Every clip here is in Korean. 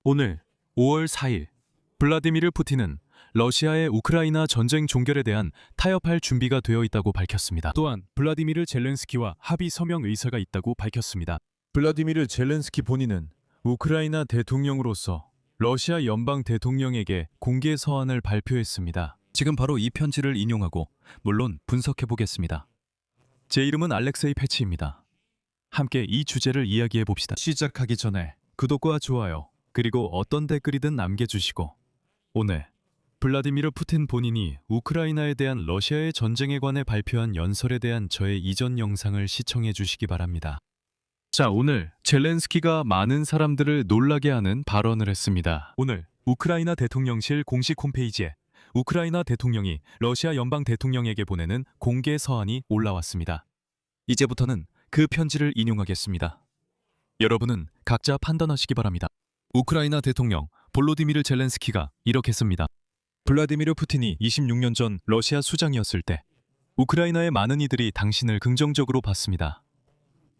오늘 5월 4일 블라디미르 푸틴은 러시아의 우크라이나 전쟁 종결에 대한 타협할 준비가 되어 있다고 밝혔습니다. 또한 블라디미르 젤렌스키와 합의 서명 의사가 있다고 밝혔습니다. 블라디미르 젤렌스키 본인은 우크라이나 대통령으로서 러시아 연방 대통령에게 공개 서한을 발표했습니다. 지금 바로 이 편지를 인용하고 물론 분석해 보겠습니다. 제 이름은 알렉세이 패치입니다. 함께 이 주제를 이야기해 봅시다. 시작하기 전에 구독과 좋아요 그리고 어떤 댓글이든 남겨주시고, 오늘 블라디미르 푸틴 본인이 우크라이나에 대한 러시아의 전쟁에 관해 발표한 연설에 대한 저의 이전 영상을 시청해 주시기 바랍니다. 자, 오늘 젤렌스키가 많은 사람들을 놀라게 하는 발언을 했습니다. 오늘 우크라이나 대통령실 공식 홈페이지에 우크라이나 대통령이 러시아 연방 대통령에게 보내는 공개 서한이 올라왔습니다. 이제부터는 그 편지를 인용하겠습니다. 여러분은 각자 판단하시기 바랍니다. 우크라이나 대통령 볼로디미르 젤렌스키가 이렇게 씁니다. 블라디미르 푸틴이 26년 전 러시아 수장이었을 때 우크라이나의 많은 이들이 당신을 긍정적으로 봤습니다.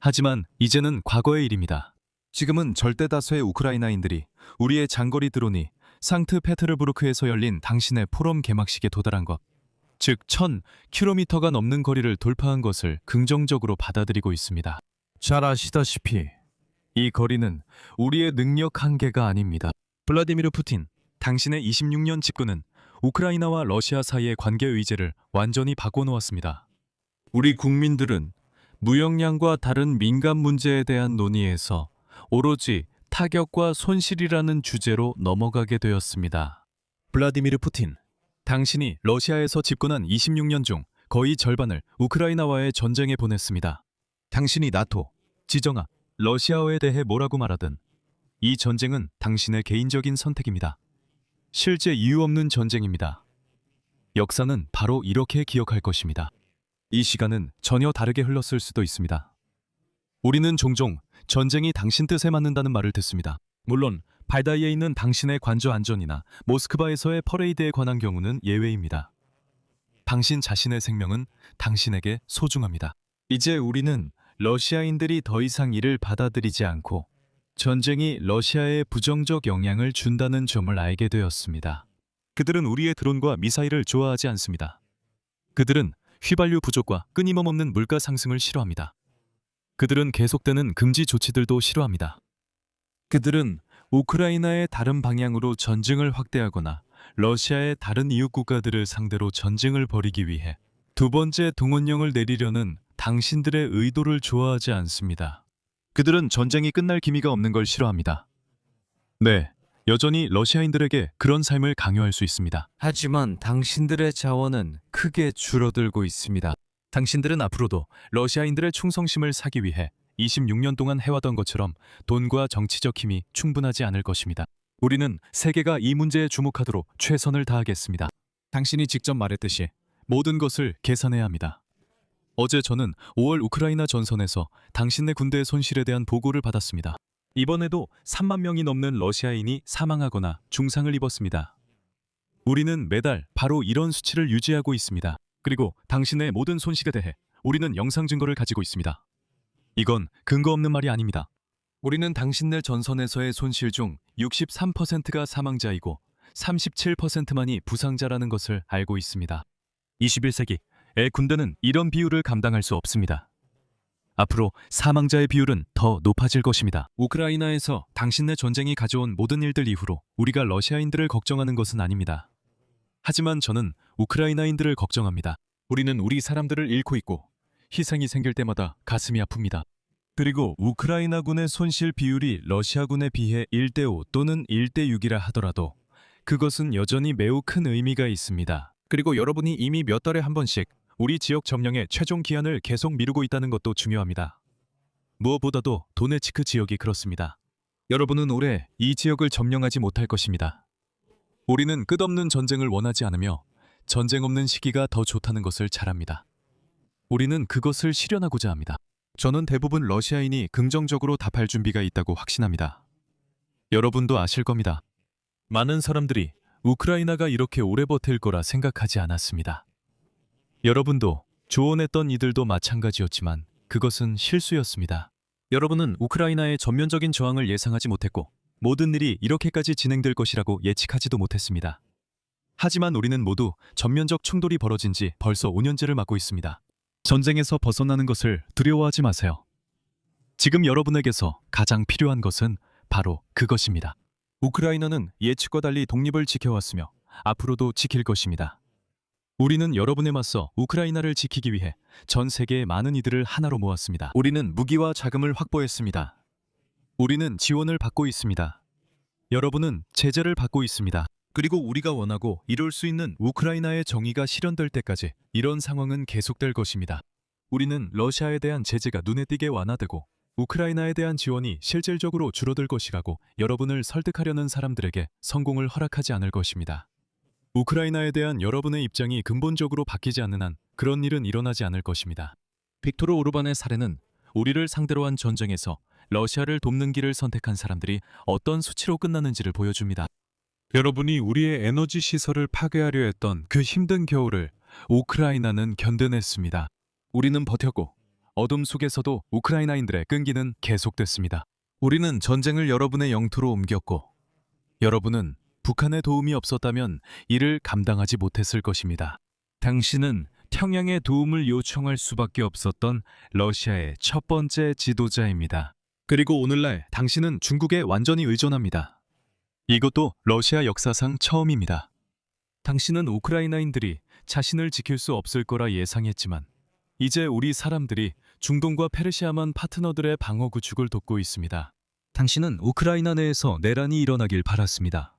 하지만 이제는 과거의 일입니다. 지금은 절대 다수의 우크라이나인들이 우리의 장거리 드론이 상트페테르부르크에서 열린 당신의 포럼 개막식에 도달한 것, 즉 1000km가 넘는 거리를 돌파한 것을 긍정적으로 받아들이고 있습니다. 잘 아시다시피 이 거리는 우리의 능력 한계가 아닙니다. 블라디미르 푸틴, 당신의 26년 집권은 우크라이나와 러시아 사이의 관계 의제를 완전히 바꿔놓았습니다. 우리 국민들은 무역량과 다른 민감 문제에 대한 논의에서 오로지 타격과 손실이라는 주제로 넘어가게 되었습니다. 블라디미르 푸틴, 당신이 러시아에서 집권한 26년 중 거의 절반을 우크라이나와의 전쟁에 보냈습니다. 당신이 나토, 지정학, 러시아어에 대해 뭐라고 말하든 이 전쟁은 당신의 개인적인 선택입니다. 실제 이유 없는 전쟁입니다. 역사는 바로 이렇게 기억할 것입니다. 이 시간은 전혀 다르게 흘렀을 수도 있습니다. 우리는 종종 전쟁이 당신 뜻에 맞는다는 말을 듣습니다. 물론 발다이에 있는 당신의 관저 안전이나 모스크바에서의 퍼레이드에 관한 경우는 예외입니다. 당신 자신의 생명은 당신에게 소중합니다. 이제 우리는 러시아인들이 더 이상 이를 받아들이지 않고 전쟁이 러시아에 부정적 영향을 준다는 점을 알게 되었습니다. 그들은 우리의 드론과 미사일을 좋아하지 않습니다. 그들은 휘발유 부족과 끊임없는 물가 상승을 싫어합니다. 그들은 계속되는 금지 조치들도 싫어합니다. 그들은 우크라이나의 다른 방향으로 전쟁을 확대하거나 러시아의 다른 이웃 국가들을 상대로 전쟁을 벌이기 위해 두 번째 동원령을 내리려는 당신들의 의도를 좋아하지 않습니다. 그들은 전쟁이 끝날 기미가 없는 걸 싫어합니다. 네, 여전히 러시아인들에게 그런 삶을 강요할 수 있습니다. 하지만 당신들의 자원은 크게 줄어들고 있습니다. 당신들은 앞으로도 러시아인들의 충성심을 사기 위해 26년 동안 해왔던 것처럼 돈과 정치적 힘이 충분하지 않을 것입니다. 우리는 세계가 이 문제에 주목하도록 최선을 다하겠습니다. 당신이 직접 말했듯이 모든 것을 계산해야 합니다. 어제 저는 5월 우크라이나 전선에서 당신네 군대의 손실에 대한 보고를 받았습니다. 이번에도 3만 명이 넘는 러시아인이 사망하거나 중상을 입었습니다. 우리는 매달 바로 이런 수치를 유지하고 있습니다. 그리고 당신의 모든 손실에 대해 우리는 영상 증거를 가지고 있습니다. 이건 근거 없는 말이 아닙니다. 우리는 당신네 전선에서의 손실 중 63%가 사망자이고 37%만이 부상자라는 것을 알고 있습니다. 21세기의 군대는 이런 비율을 감당할 수 없습니다. 앞으로 사망자의 비율은 더 높아질 것입니다. 우크라이나에서 당신네 전쟁이 가져온 모든 일들 이후로 우리가 러시아인들을 걱정하는 것은 아닙니다. 하지만 저는 우크라이나인들을 걱정합니다. 우리는 우리 사람들을 잃고 있고 희생이 생길 때마다 가슴이 아픕니다. 그리고 우크라이나군의 손실 비율이 러시아군에 비해 1대5 또는 1대6이라 하더라도 그것은 여전히 매우 큰 의미가 있습니다. 그리고 여러분이 이미 몇 달에 한 번씩 우리 지역 점령의 최종 기한을 계속 미루고 있다는 것도 중요합니다. 무엇보다도 도네츠크 지역이 그렇습니다. 여러분은 올해 이 지역을 점령하지 못할 것입니다. 우리는 끝없는 전쟁을 원하지 않으며 전쟁 없는 시기가 더 좋다는 것을 잘 압니다. 우리는 그것을 실현하고자 합니다. 저는 대부분 러시아인이 긍정적으로 답할 준비가 있다고 확신합니다. 여러분도 아실 겁니다. 많은 사람들이 우크라이나가 이렇게 오래 버틸 거라 생각하지 않았습니다. 여러분도 조언했던 이들도 마찬가지였지만 그것은 실수였습니다. 여러분은 우크라이나의 전면적인 저항을 예상하지 못했고 모든 일이 이렇게까지 진행될 것이라고 예측하지도 못했습니다. 하지만 우리는 모두 전면적 충돌이 벌어진 지 벌써 5년째를 맞고 있습니다. 전쟁에서 벗어나는 것을 두려워하지 마세요. 지금 여러분에게서 가장 필요한 것은 바로 그것입니다. 우크라이나는 예측과 달리 독립을 지켜왔으며 앞으로도 지킬 것입니다. 우리는 여러분에 맞서 우크라이나를 지키기 위해 전 세계의 많은 이들을 하나로 모았습니다. 우리는 무기와 자금을 확보했습니다. 우리는 지원을 받고 있습니다. 여러분은 제재를 받고 있습니다. 그리고 우리가 원하고 이룰 수 있는 우크라이나의 정의가 실현될 때까지 이런 상황은 계속될 것입니다. 우리는 러시아에 대한 제재가 눈에 띄게 완화되고 우크라이나에 대한 지원이 실질적으로 줄어들 것이라고 여러분을 설득하려는 사람들에게 성공을 허락하지 않을 것입니다. 우크라이나에 대한 여러분의 입장이 근본적으로 바뀌지 않는 한 그런 일은 일어나지 않을 것입니다. 빅토르 오르반의 사례는 우리를 상대로 한 전쟁에서 러시아를 돕는 길을 선택한 사람들이 어떤 수치로 끝나는지를 보여줍니다. 여러분이 우리의 에너지 시설을 파괴하려 했던 그 힘든 겨울을 우크라이나는 견뎌냈습니다. 우리는 버텼고 어둠 속에서도 우크라이나인들의 끈기는 계속됐습니다. 우리는 전쟁을 여러분의 영토로 옮겼고 여러분은 북한의 도움이 없었다면 이를 감당하지 못했을 것입니다. 당신은 평양의 도움을 요청할 수밖에 없었던 러시아의 첫 번째 지도자입니다. 그리고 오늘날 당신은 중국에 완전히 의존합니다. 이것도 러시아 역사상 처음입니다. 당신은 우크라이나인들이 자신을 지킬 수 없을 거라 예상했지만 이제 우리 사람들이 중동과 페르시아만 파트너들의 방어 구축을 돕고 있습니다. 당신은 우크라이나 내에서 내란이 일어나길 바랐습니다.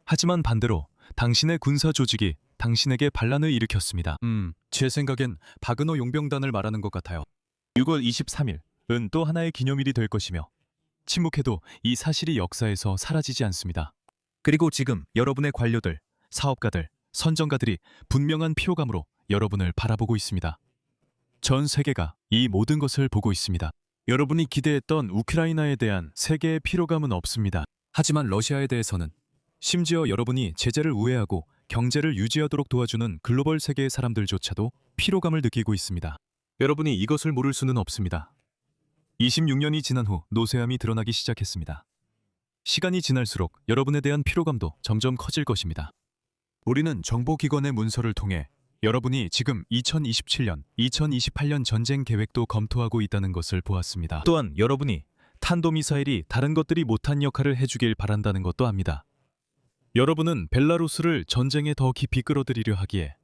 하지만 반대로 당신의 군사 조직이 당신에게 반란을 일으켰습니다. 제 생각엔 바그너 용병단을 말하는 것 같아요. 6월 23일은 또 하나의 기념일이 될 것이며 침묵해도 이 사실이 역사에서 사라지지 않습니다. 그리고 지금 여러분의 관료들, 사업가들, 선정가들이 분명한 피로감으로 여러분을 바라보고 있습니다. 전 세계가 이 모든 것을 보고 있습니다. 여러분이 기대했던 우크라이나에 대한 세계의 피로감은 없습니다. 하지만 러시아에 대해서는 심지어 여러분이 제재를 우회하고 경제를 유지하도록 도와주는 글로벌 세계의 사람들조차도 피로감을 느끼고 있습니다. 여러분이 이것을 모를 수는 없습니다. 26년이 지난 후 노쇠함이 드러나기 시작했습니다. 시간이 지날수록 여러분에 대한 피로감도 점점 커질 것입니다. 우리는 정보기관의 문서를 통해 여러분이 지금 2027년, 2028년 전쟁 계획도 검토하고 있다는 것을 보았습니다. 또한 여러분이 탄도미사일이 다른 것들이 못한 역할을 해주길 바란다는 것도 압니다. 여러분은 벨라루스를 전쟁에 더 깊이 끌어들이려 하기에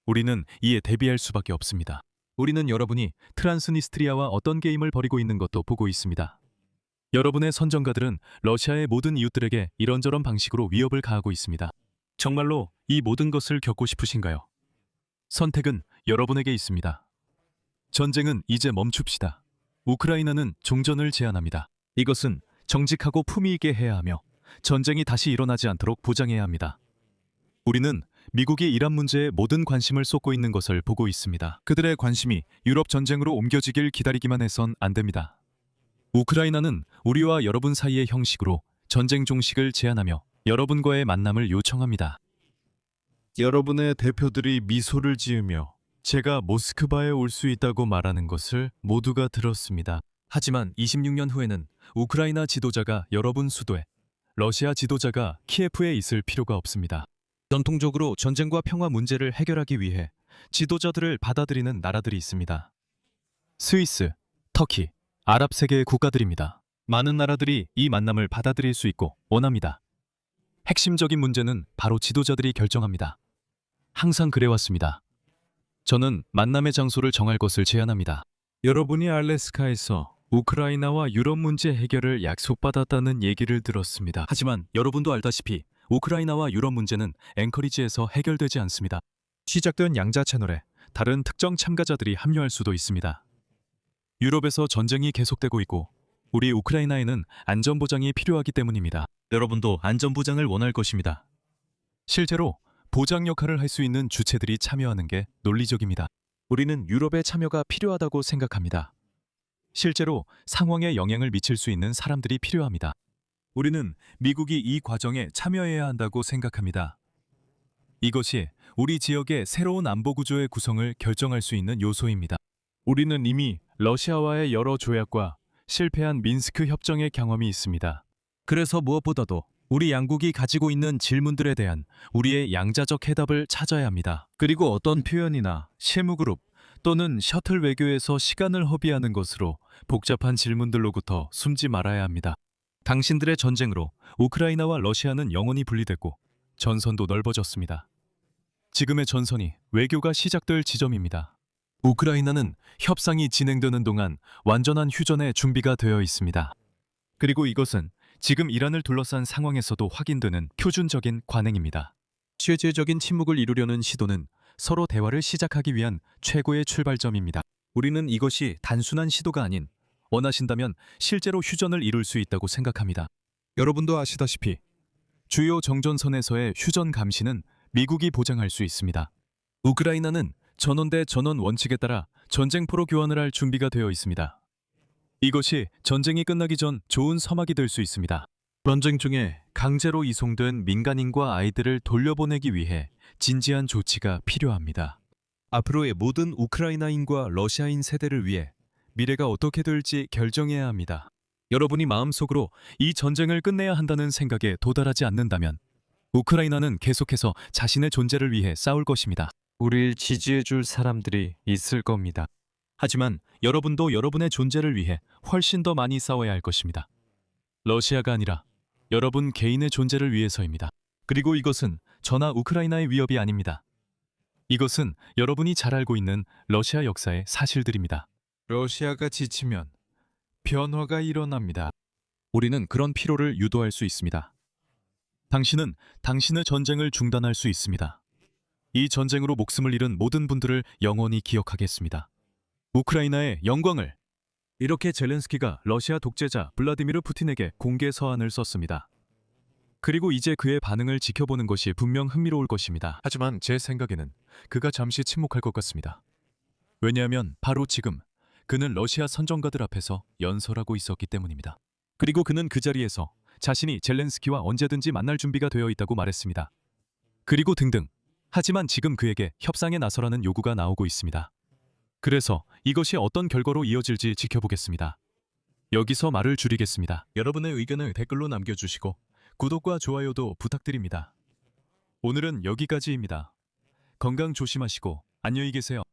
우리는 이에 대비할 수밖에 없습니다. 우리는 여러분이 트란스니스트리아와 어떤 게임을 벌이고 있는 것도 보고 있습니다. 여러분의 선정가들은 러시아의 모든 이웃들에게 이런저런 방식으로 위협을 가하고 있습니다. 정말로 이 모든 것을 겪고 싶으신가요? 선택은 여러분에게 있습니다. 전쟁은 이제 멈춥시다. 우크라이나는 종전을 제안합니다. 이것은 정직하고 품위 있게 해야 하며 전쟁이 다시 일어나지 않도록 보장해야 합니다. 우리는 미국이 이란 문제에 모든 관심을 쏟고 있는 것을 보고 있습니다. 그들의 관심이 유럽 전쟁으로 옮겨지길 기다리기만 해선 안 됩니다. 우크라이나는 우리와 여러분 사이의 형식으로 전쟁 종식을 제안하며 여러분과의 만남을 요청합니다. 여러분의 대표들이 미소를 지으며 제가 모스크바에 올 수 있다고 말하는 것을 모두가 들었습니다. 하지만 26년 후에는 우크라이나 지도자가 여러분 수도에, 러시아 지도자가 키예프에 있을 필요가 없습니다. 전통적으로 전쟁과 평화 문제를 해결하기 위해 지도자들을 받아들이는 나라들이 있습니다. 스위스, 터키, 아랍 세계의 국가들입니다. 많은 나라들이 이 만남을 받아들일 수 있고 원합니다. 핵심적인 문제는 바로 지도자들이 결정합니다. 항상 그래왔습니다. 저는 만남의 장소를 정할 것을 제안합니다. 여러분이 알래스카에서 우크라이나와 유럽 문제 해결을 약속받았다는 얘기를 들었습니다. 하지만 여러분도 알다시피 우크라이나와 유럽 문제는 앵커리지에서 해결되지 않습니다. 시작된 양자 채널에 다른 특정 참가자들이 합류할 수도 있습니다. 유럽에서 전쟁이 계속되고 있고 우리 우크라이나에는 안전보장이 필요하기 때문입니다. 여러분도 안전보장을 원할 것입니다. 실제로 보장 역할을 할 수 있는 주체들이 참여하는 게 논리적입니다. 우리는 유럽의 참여가 필요하다고 생각합니다. 실제로 상황에 영향을 미칠 수 있는 사람들이 필요합니다. 우리는 미국이 이 과정에 참여해야 한다고 생각합니다. 이것이 우리 지역의 새로운 안보 구조의 구성을 결정할 수 있는 요소입니다. 우리는 이미 러시아와의 여러 조약과 실패한 민스크 협정의 경험이 있습니다. 그래서 무엇보다도 우리 양국이 가지고 있는 질문들에 대한 우리의 양자적 해답을 찾아야 합니다. 그리고 어떤 표현이나 실무그룹 또는 셔틀 외교에서 시간을 허비하는 것으로 복잡한 질문들로부터 숨지 말아야 합니다. 당신들의 전쟁으로 우크라이나와 러시아는 영원히 분리됐고 전선도 넓어졌습니다. 지금의 전선이 외교가 시작될 지점입니다. 우크라이나는 협상이 진행되는 동안 완전한 휴전의 준비가 되어 있습니다. 그리고 이것은 지금 이란을 둘러싼 상황에서도 확인되는 표준적인 관행입니다. 실질적인 침묵을 이루려는 시도는 서로 대화를 시작하기 위한 최고의 출발점입니다. 우리는 이것이 단순한 시도가 아닌 원하신다면 실제로 휴전을 이룰 수 있다고 생각합니다. 여러분도 아시다시피 주요 정전선에서의 휴전 감시는 미국이 보장할 수 있습니다. 우크라이나는 전원 대 전원 원칙에 따라 전쟁포로 교환을 할 준비가 되어 있습니다. 이것이 전쟁이 끝나기 전 좋은 서막이 될 수 있습니다. 전쟁 중에 강제로 이송된 민간인과 아이들을 돌려보내기 위해 진지한 조치가 필요합니다. 앞으로의 모든 우크라이나인과 러시아인 세대를 위해 미래가 어떻게 될지 결정해야 합니다. 여러분이 마음속으로 이 전쟁을 끝내야 한다는 생각에 도달하지 않는다면 우크라이나는 계속해서 자신의 존재를 위해 싸울 것입니다. 우릴 지지해줄 사람들이 있을 겁니다. 하지만 여러분도 여러분의 존재를 위해 훨씬 더 많이 싸워야 할 것입니다. 러시아가 아니라 여러분 개인의 존재를 위해서입니다. 그리고 이것은 저나 우크라이나의 위협이 아닙니다. 이것은 여러분이 잘 알고 있는 러시아 역사의 사실들입니다. 러시아가 지치면 변화가 일어납니다. 우리는 그런 피로를 유도할 수 있습니다. 당신은 당신의 전쟁을 중단할 수 있습니다. 이 전쟁으로 목숨을 잃은 모든 분들을 영원히 기억하겠습니다. 우크라이나의 영광을! 이렇게 젤렌스키가 러시아 독재자 블라디미르 푸틴에게 공개 서한을 썼습니다. 그리고 이제 그의 반응을 지켜보는 것이 분명 흥미로울 것입니다. 하지만 제 생각에는 그가 잠시 침묵할 것 같습니다. 왜냐하면 바로 지금 그는 러시아 선정가들 앞에서 연설하고 있었기 때문입니다. 그리고 그는 그 자리에서 자신이 젤렌스키와 언제든지 만날 준비가 되어 있다고 말했습니다. 그리고 등등. 하지만 지금 그에게 협상에 나서라는 요구가 나오고 있습니다. 그래서 이것이 어떤 결과로 이어질지 지켜보겠습니다. 여기서 말을 줄이겠습니다. 여러분의 의견을 댓글로 남겨주시고 구독과 좋아요도 부탁드립니다. 오늘은 여기까지입니다. 건강 조심하시고 안녕히 계세요.